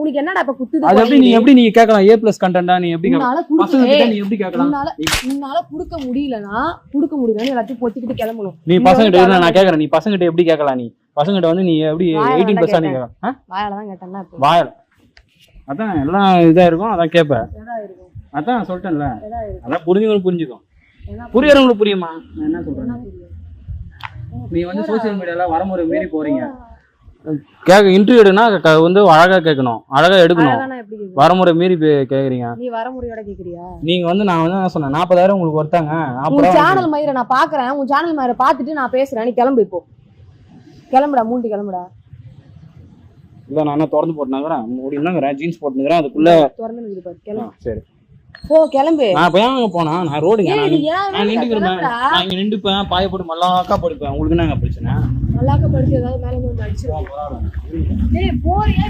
உனக்கு என்னடா இப்ப குத்துது? அது எப்படி நீங்க கேட்கலாம் A+ கண்டென்ட்டா நீ எப்படி பசங்க கிட்ட நீ எப்படி கேட்கலாம்? உன்னால குடுக்க முடியலனா எல்லாத்தையும் பொத்திக்கிட்டு கிளம்பணும். நீ பசங்க கிட்ட நான் கேக்குறேன், நீ பசங்க கிட்ட எப்படி கேட்கலாம்? நீ பசங்க கிட்ட வந்து நீ எப்படி 18+ நீ கேட்கலாம்? வாயால தான் கேட்டேன்னா இப்போ வாயால அதான் எல்லாம் இதா இருக்கும், அதான் கேட்பேன். அதான் சொல்லிட்டேன்ல, அதான் புரிஞ்சுக்கணும் புரிஞ்சுக்கும், புரியறவங்களுக்கு புரியுமா நான் என்ன சொல்றேன்? நீ வந்து சோசியல் மீடியால வரமுறை மீறி போறீங்க. இன்டர்வியூ எடுனா வந்து அழகா கேட்கணும், அழகா எடுக்கணும். வரமுறை மீறி கேக்குறீங்க. நீ வரமுறையோட கேக்குறியா? நீங்க வந்து நான் வந்து என்ன சொன்னேன், 40,000 உங்களுக்கு ஒருத்தாங்க. உன் சேனல் மயிரை நான் பாக்குறேன், உன் சேனல் மயிரை பார்த்துட்டு நான் பேசுறேன். நீ கிளம்பு, இப்போ கிளம்புடா, மூண்டி கிளம்புடா. இல்ல நான் என்ன திறந்து போட்டுனாங்கிறேன், முடியும்னாங்கிறேன், ஜீன்ஸ் போட்டுனுங்கிறேன், அதுக்குள்ள திறந்து நிக்குது பாரு. கிளம்பு. சரி போ கிளம்பு. நான் போய் போனா நான் ரோடுங்க, நான் நின்றுக்கிறேன், நான் இங்க நின்றுப்பேன், பாய போட்டு மல்லாக்கா படுப்பேன். உங்களுக்கு என்னங்க பிரச்சனை? மல்லாக்கா படுத்து ஏதாவது மேலே வந்து அடிச்சிருவோம். போறியா?